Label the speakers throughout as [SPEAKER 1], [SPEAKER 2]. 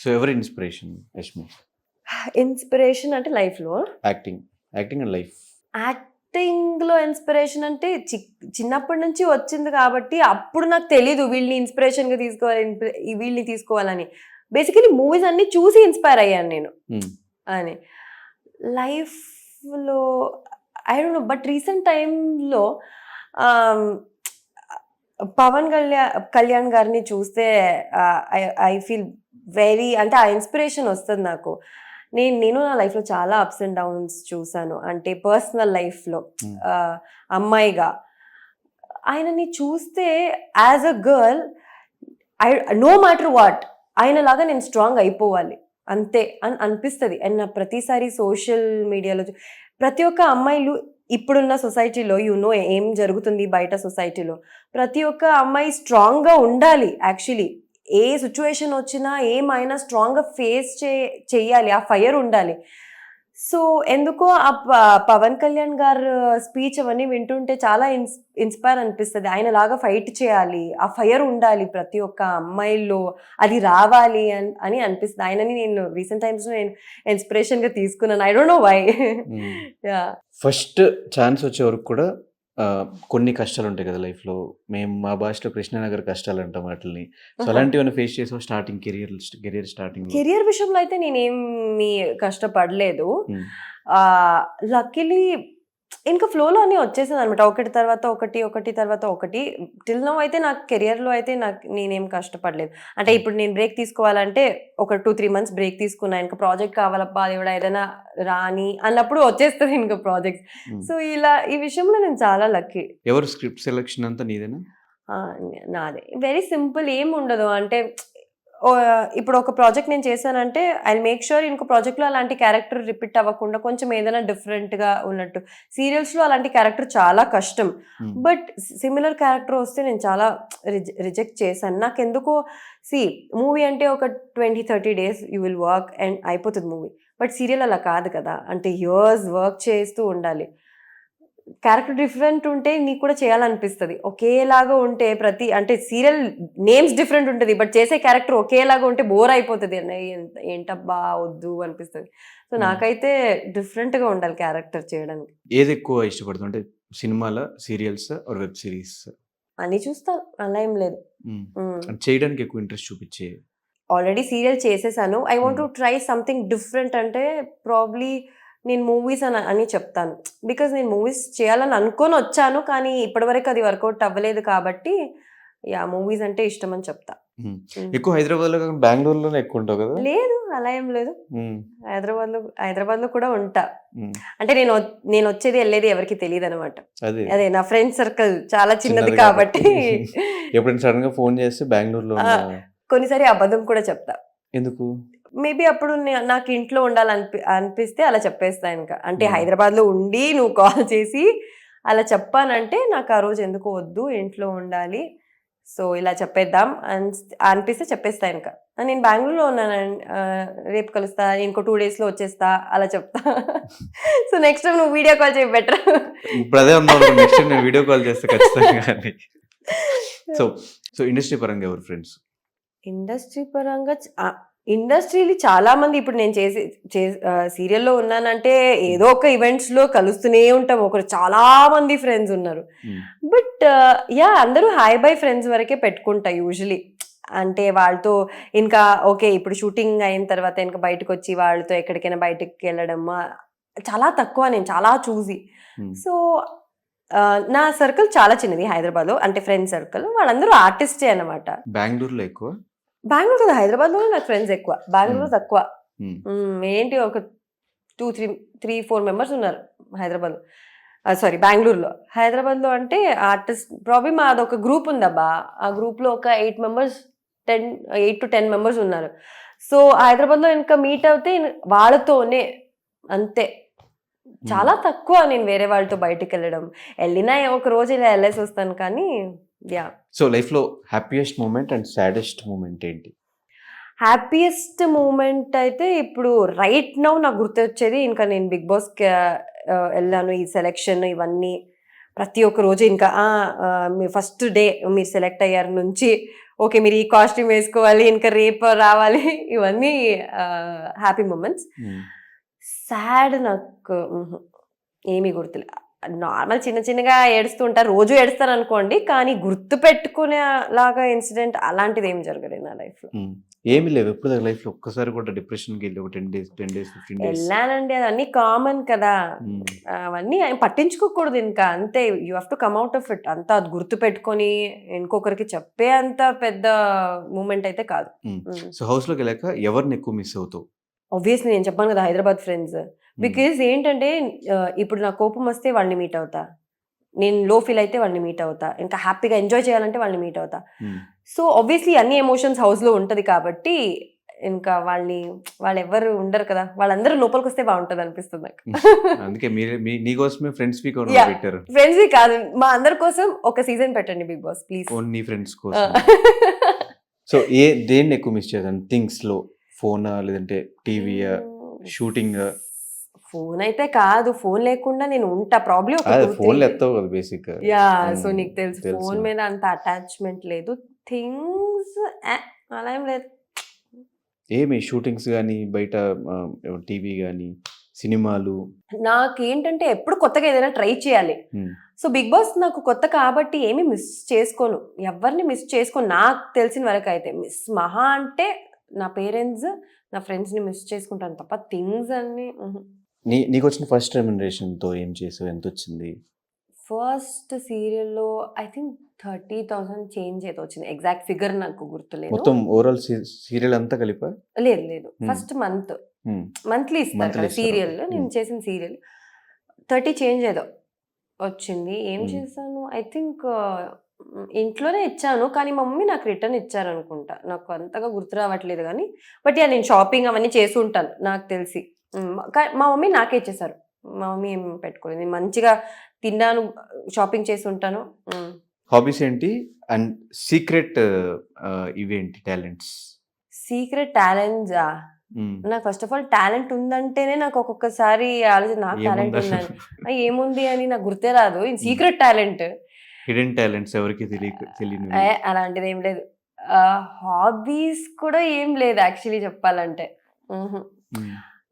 [SPEAKER 1] So ఎవరి inspiration Yashmi?
[SPEAKER 2] Inspiration అంటే లైఫ్లో
[SPEAKER 1] యాక్టింగ్ అండ్ లైఫ్.
[SPEAKER 2] యాక్టింగ్లో ఇన్స్పిరేషన్ అంటే చిన్నప్పటి నుంచి వచ్చింది కాబట్టి అప్పుడు నాకు తెలీదు వీళ్ళని ఇన్స్పిరేషన్గా తీసుకోవాలి, వీళ్ళని తీసుకోవాలని. బేసికలీ మూవీస్ అన్ని చూసి ఇన్స్పైర్ అయ్యాను నేను అని. లైఫ్లో I don't no, but recent టైంలో పవన్ కళ్యాణ్ గారిని చూస్తే ఐ ఫీల్ వెరీ, అంటే ఆ ఇన్స్పిరేషన్ వస్తుంది నాకు. నేను నా లైఫ్లో చాలా అప్స్ అండ్ డౌన్స్ చూసాను, అంటే పర్సనల్ లైఫ్లో అమ్మాయిగా. ఆయనని చూస్తే as a girl no matter what ఆయనలాగా నేను స్ట్రాంగ్ అయిపోవాలి అంతే అని అనిపిస్తుంది. అండ్ నా ప్రతిసారి సోషల్ మీడియాలో ప్రతి ఒక్క అమ్మాయిలు ఇప్పుడున్న సొసైటీలో ఏం జరుగుతుంది బయట సొసైటీలో, ప్రతి ఒక్క అమ్మాయి స్ట్రాంగ్గా ఉండాలి. యాక్చువల్లీ ఏ సిచ్యువేషన్ వచ్చినా ఏమైనా స్ట్రాంగ్గా ఫేస్ చేయాలి, ఆ ఫైర్ ఉండాలి. సో ఎందుకో ఆ పవన్ కళ్యాణ్ గారు స్పీచ్ అవన్నీ వింటుంటే చాలా ఇన్స్పైర్ అనిపిస్తుంది. ఆయనలాగా ఫైట్ చేయాలి, ఆ ఫైర్ ఉండాలి ప్రతి ఒక్క అమ్మాయిల్లో, అది రావాలి అని అనిపిస్తుంది. ఆయనని నేను రీసెంట్ టైమ్స్లో నేను ఇన్స్పిరేషన్గా తీసుకున్నాను. I don't know why.
[SPEAKER 1] First chance వచ్చే వరకు కూడా కొన్ని కష్టాలు ఉంటాయి కదా లైఫ్లో. మేము మా భాషలో కృష్ణానగర్ కష్టాలు అంటాం వాటిని. సో అలాంటివన్నీ ఫేస్ చేసాం స్టార్టింగ్ కెరియర్ స్టార్టింగ్?
[SPEAKER 2] కెరియర్ విషయంలో అయితే నేనేమి కష్టపడలేదు. లక్కీలీ ఇంకా ఫ్లోలో అన్నీ వచ్చేసింది అనమాట, ఒకటి తర్వాత ఒకటి. టిల్ నౌ అయితే నాకు కెరియర్లో అయితే నేనేం కష్టపడలేదు. అంటే ఇప్పుడు నేను బ్రేక్ తీసుకోవాలంటే ఒక 2-3 months బ్రేక్ తీసుకున్నా, ఇంకా ప్రాజెక్ట్ కావాలబ్బా దేవుడా ఏదైనా రాని అన్నప్పుడు వచ్చేస్తుంది ఇంకా ప్రాజెక్ట్. సో ఇలా ఈ విషయంలో నేను చాలా లక్కీ.
[SPEAKER 1] ఎవరు స్క్రిప్ట్ సెలెక్షన్ అంతా నీదేనా?
[SPEAKER 2] నాదే. వెరీ సింపుల్, ఏం ఉండదు. అంటే ఇప్పుడు ఒక ప్రాజెక్ట్ నేను చేశానంటే ఐ మేక్ షూర్ ఇంకో ప్రాజెక్ట్లో అలాంటి క్యారెక్టర్ రిపీట్ అవ్వకుండా కొంచెం ఏదైనా డిఫరెంట్గా ఉన్నట్టు. సీరియల్స్లో అలాంటి క్యారెక్టర్ చాలా కష్టం, బట్ సిమిలర్ క్యారెక్టర్ వస్తే నేను చాలా రిజెక్ట్ చేశాను. నాకు ఎందుకో మూవీ అంటే ఒక 20-30 days you will work and అయిపోతుంది మూవీ. బట్ సీరియల్ అలా కాదు కదా, అంటే ఇయర్స్ వర్క్ చేస్తూ ఉండాలి. క్యారెక్టర్ డిఫరెంట్ ఉంటే నీకు కూడా చేయాలనిపిస్తుంది. ఒకేలాగా ఉంటే అంటే సీరియల్ నేమ్స్ డిఫరెంట్ ఉంటుంది, బట్ చేసే క్యారెక్టర్ ఒకేలాగా ఉంటే బోర్ అయిపోతుంది, ఏంటబ్బా వద్దు అనిపిస్తుంది. సో నాకైతే డిఫరెంట్గా ఉండాలి క్యారెక్టర్ చేయడానికి.
[SPEAKER 1] ఏది ఎక్కువ ఇష్టపడుతుంది, అంటే సినిమాల, సీరియల్స్ ఆర్ వెబ్ సిరీస్?
[SPEAKER 2] అన్నీ చూస్తాను, అలా ఏం లేదు.
[SPEAKER 1] చేయడానికి ఎక్కువ ఇంట్రెస్ట్ చూపించే?
[SPEAKER 2] ఆల్రెడీ సీరియల్ చేసేసాను. I want to try something different, అంటే ప్రాబ్లీ నేను మూవీస్ అని చెప్తాను. బికాజ్ నేను మూవీస్ చేయాలని అనుకొని వచ్చాను, కానీ ఇప్పటివరకు అది వర్కౌట్ అవ్వలేదు కాబట్టి మూవీస్ అంటే ఇష్టం అని చెప్తా.
[SPEAKER 1] ఎక్కువ హైదరాబాద్లో బెంగళూరులోనే ఎక్కువ ఉంటావు కదా?
[SPEAKER 2] లేదు, అలా ఏం లేదు. హైదరాబాద్లో కూడా ఉంటా. అంటే నేను వచ్చేది వెళ్ళేది ఎవరికి తెలియదు అనమాట. అదే నా ఫ్రెండ్ సర్కిల్ చాలా చిన్నది కాబట్టి
[SPEAKER 1] ఎప్పుడైనా సడన్ గా ఫోన్ చేస్తే బెంగళూరులో
[SPEAKER 2] కొన్నిసారి అబద్ధం కూడా చెప్తా.
[SPEAKER 1] ఎందుకు?
[SPEAKER 2] మేబీ అప్పుడు నాకు ఇంట్లో అనిపిస్తే అలా చెప్పేస్తా. ఇంకా అంటే హైదరాబాద్లో ఉండి నువ్వు కాల్ చేసి అలా చెప్పానంటే నాకు ఆ రోజు ఎందుకు వద్దు, ఇంట్లో ఉండాలి, సో ఇలా చెప్పేద్దాం అనిపిస్తే చెప్పేస్తా. ఇంకా నేను బెంగళూరులో ఉన్నాను, రేపు కలుస్తా, ఇంకో 2 daysలో వచ్చేస్తా, అలా చెప్తా. సో నెక్స్ట్ టైం నువ్వు వీడియో కాల్ చేయ బెటర్.
[SPEAKER 1] ఇప్పుడు అదే నెక్స్ట్ నేను వీడియో కాల్ చేస్తా ఖచ్చితంగా. సో ఇండస్ట్రీ పరంగా ఎవరు ఫ్రెండ్స్?
[SPEAKER 2] ఇండస్ట్రీలో చాలా మంది, ఇప్పుడు నేను సీరియల్లో ఉన్నానంటే ఏదో ఒక ఈవెంట్స్లో కలుస్తూనే ఉంటాం, చాలా మంది ఫ్రెండ్స్ ఉన్నారు. బట్ అందరూ హాయ్ బై ఫ్రెండ్స్ వరకే పెట్టుకుంటా యూజువలీ. అంటే వాళ్ళతో ఇంకా ఓకే, ఇప్పుడు షూటింగ్ అయిన తర్వాత ఇంకా బయటకు వచ్చి వాళ్ళతో ఎక్కడికైనా బయటకు వెళ్ళడం చాలా తక్కువ, నేను చాలా చూసి. సో నా సర్కిల్ చాలా చిన్నది హైదరాబాద్లో, అంటే ఫ్రెండ్ సర్కిల్ వాళ్ళందరూ ఆర్టిస్టే అనమాట.
[SPEAKER 1] బెంగళూరులో ఎక్కువ?
[SPEAKER 2] బెంగళూరు కదా, హైదరాబాద్లోనే నాకు ఫ్రెండ్స్ ఎక్కువ, బెంగళూరు తక్కువ. ఏంటి ఒక 2-3-4 members ఉన్నారు హైదరాబాద్లో, బెంగళూరులో. హైదరాబాద్లో అంటే ఆర్టిస్ట్ ప్రాబ్లీ మాది ఒక గ్రూప్ ఉందబ్బా, ఆ గ్రూప్లో ఒక 8 to 10 members ఉన్నారు. సో హైదరాబాద్లో ఇంకా మీట్ అవుతే వాళ్ళతోనే అంతే, చాలా తక్కువ నేను వేరే వాళ్ళతో బయటకు వెళ్ళినా ఒక రోజు ఇలా వెళ్ళేసి వస్తాను. కానీ
[SPEAKER 1] సో లైఫ్లో happiest moment and saddest moment ఏంటి?
[SPEAKER 2] హ్యాపీయెస్ట్ మూమెంట్ అయితే ఇప్పుడు రైట్ నౌ నాకు గుర్తొచ్చేది, ఇంకా నేను బిగ్ బాస్కి వెళ్ళాను, ఈ సెలెక్షన్ ఇవన్నీ ప్రతి ఒక్క రోజు ఇంకా మీ ఫస్ట్ డే మీరు సెలెక్ట్ అయ్యారు నుంచి ఓకే మీరు ఈ కాస్ట్యూమ్ వేసుకోవాలి ఇంకా రేపు రావాలి ఇవన్నీ హ్యాపీ మూమెంట్స్. సాడ్ నాకు ఏమీ గుర్తులే. నార్మల్ చిన్న చిన్నగా ఏడుస్తూ ఉంటారు, రోజు ఏడుస్తాను అనుకోండి, కానీ గుర్తు పెట్టుకునే లాగా ఇన్సిడెంట్ అలాంటిది ఏం జరగలేదు నా లైఫ్లో.
[SPEAKER 1] ఏమి లేవు ఎప్పుడు లైఫ్లో ఒక్కసారి కూడా డిప్రెషన్కి వెళ్ళి ఒక 10 days 15 days?
[SPEAKER 2] వెళ్ళానండి, అది అన్నీ కామన్ కదా, అవన్నీ పట్టించుకోకూడదు ఇంకా, అంతే. You have to come out of it. అంతా అది గుర్తు పెట్టుకొని ఇంకొకరికి చెప్పే అంత పెద్ద మూమెంట్ అయితే కాదు.
[SPEAKER 1] సో హౌస్లోకి వెళ్ళాక ఎవరిని ఎక్కువ మిస్ అవుతావు?
[SPEAKER 2] ఆబ్వియస్లీ నేను చెప్పాను కదా, హైదరాబాద్ ఫ్రెండ్స్. బికాజ్ ఏంటంటే ఇప్పుడు నా కోపం వస్తే వాళ్ళని మీట్ అవుతా, నేను లో ఫీల్ అయితే వాళ్ళని మీట్ అవుతా, ఇంకా హ్యాపీగా ఎంజాయ్ చేయాలంటే వాళ్ళని మీట్ అవుతా. సో ఆబ్వియస్లీ అన్ని ఎమోషన్స్ హౌస్లో ఉంటుంది కాబట్టి ఇంకా వాళ్ళు ఎవరు ఉండరు కదా, వాళ్ళందరూ లోపలికి వస్తే బాగుంటుంది అనిపిస్తుంది నాకు.
[SPEAKER 1] అందుకే నీకోసమే ఫ్రెండ్స్ వీక్ పెట్టారు.
[SPEAKER 2] ఫ్రెండ్స్ కాదు, మా అందరి కోసం ఒక సీజన్ పెట్టండి Bigg Boss please.
[SPEAKER 1] Only friends కోసం. సో దేన్ని ఎక్కువ మిస్ చేశాను థింగ్స్ లో? ఫోనా లేదంటే టీవీయా, షూటింగ్?
[SPEAKER 2] ఫోన్ అయితే కాదు, ఫోన్ లేకుండా నేను ఉంటా ప్రాబ్లమ్.
[SPEAKER 1] ఫోన్ ఎత్తావు కదా బేసిక్.
[SPEAKER 2] యా, సో నీకు తెలుసు ఫోన్ మీద అంత అటాచ్మెంట్ లేదు. థింగ్స్ అలా ఏం లేదు.
[SPEAKER 1] ఏమి షూటింగ్స్ కానీ, బయట టీవీ కానీ, సినిమాలు?
[SPEAKER 2] నాకేంటంటే ఎప్పుడు కొత్తగా ఏదైనా ట్రై చేయాలి. సో బిగ్ బాస్ నాకు కొత్త కాబట్టి ఏమి మిస్ చేసుకోను, ఎవరిని మిస్ చేసుకోను నాకు తెలిసిన వరకు అయితే. మిస్ మహా అంటే నా పేరెంట్స్, నా ఫ్రెండ్స్ని మిస్ చేసుకుంటాను తప్ప థింగ్స్ అన్ని.
[SPEAKER 1] నీకు వచ్చిన ఫస్ట్ రెమ్యునరేషన్తో ఏం చేసావు? ఎంత వచ్చింది?
[SPEAKER 2] ఫస్ట్ సీరియల్లో ఐ థింక్ 30,000 చేంజ్ ఏదో వచ్చింది, ఎగ్జాక్ట్ ఫిగర్ నాకు గుర్తులేదు.
[SPEAKER 1] మొత్తం ఓవరాల్ సీరియల్ అంతా కలిపా?
[SPEAKER 2] లేదు, ఫస్ట్ మంత్లీ ఇస్తారు కదా సీరియల్. నేను చేసిన సీరియల్ 30 చేంజ్ ఏదో వచ్చింది. ఏం చేశాను ఐ థింక్ ఇంట్లోనే ఇచ్చాను, కానీ మా మమ్మీ నాకు రిటర్న్ ఇచ్చారనుకుంటా, నాకు అంతగా గుర్తు రావట్లేదు కానీ. బట్ నేను షాపింగ్ అవన్నీ చేసి ఉంటాను నాకు తెలిసి. మా మమ్మీ నాకే ఇచ్చేసారు, మా మమ్మీ ఏం పెట్టుకోలేదు. నేను మంచిగా తిన్నాను, షాపింగ్ చేసి ఉంటాను.
[SPEAKER 1] హాబీస్ ఏంటి అండ్ సీక్రెట్ ఇవేంటి టాలెంట్స్?
[SPEAKER 2] సీక్రెట్ టాలెంట్స్ నాకు ఫస్ట్ ఆఫ్ ఆల్ టాలెంట్ ఉందంటేనే నాకు ఒక్కొక్కసారి ఆలోచన నాకు టాలెంట్ ఉందని, ఏముంది అని నాకు గుర్తే రాదు. సీక్రెట్ టాలెంట్,
[SPEAKER 1] హిడెన్ టాలెంట్స్ ఎవరికి తెలియదు
[SPEAKER 2] అలాంటిది ఏం లేదు. హాబీస్ కూడా ఏం లేదు యాక్చువల్లీ చెప్పాలంటే.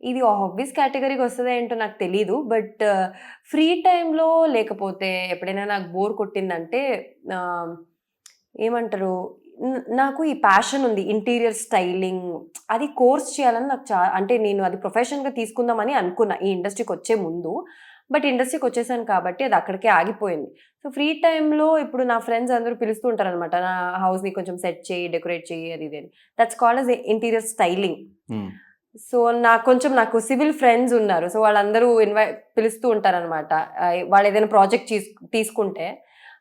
[SPEAKER 2] ఇది హాబీస్ కేటగిరీకి వస్తుందా ఏంటో నాకు తెలీదు. బట్ ఫ్రీ టైంలో లేకపోతే ఎప్పుడైనా నాకు బోర్ కొట్టిందంటే ఏమంటారు, నాకు ఈ ప్యాషన్ ఉంది ఇంటీరియర్ స్టైలింగ్, అది కోర్స్ చేయాలని నాకు అంటే నేను అది ప్రొఫెషన్గా తీసుకుందామని అనుకున్నా ఈ ఇండస్ట్రీకి వచ్చే ముందు. బట్ ఇండస్ట్రీకి వచ్చేసాను కాబట్టి అది అక్కడికే ఆగిపోయింది. సో ఫ్రీ టైంలో ఇప్పుడు నా ఫ్రెండ్స్ అందరూ పిలుస్తూ ఉంటారు అనమాట, నా హౌస్ని కొంచెం సెట్ చేయి, డెకరేట్ చేయి, అది ఇది అని. That's called as interior styling. So నాకు సివిల్ ఫ్రెండ్స్ ఉన్నారు, సో వాళ్ళందరూ పిలుస్తూ ఉంటారనమాట. వాళ్ళు ఏదైనా ప్రాజెక్ట్ తీసుకుంటే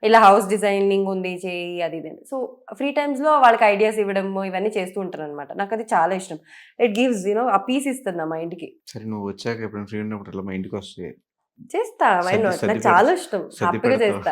[SPEAKER 2] ఇలా హౌస్ డిజైనింగ్ ఉంది చేయి, అది ఇది. సో ఫ్రీ టైమ్స్లో వాళ్ళకి ఐడియాస్ ఇవ్వడం ఇవన్నీ చేస్తూ ఉంటారు అనమాట. నాకు అది చాలా ఇష్టం. ఇట్ గివ్స్ ఆ పీస్ ఇస్తుంది నా మైండ్కి.
[SPEAKER 1] సరే, నువ్వు వచ్చాక ఎప్పుడైనా ఫ్రీ ఉన్నప్పుడు అట్లా మా ఇంటికి వస్తే
[SPEAKER 2] చేస్తా, నాకు చాలా ఇష్టం, హ్యాపీగా చేస్తా.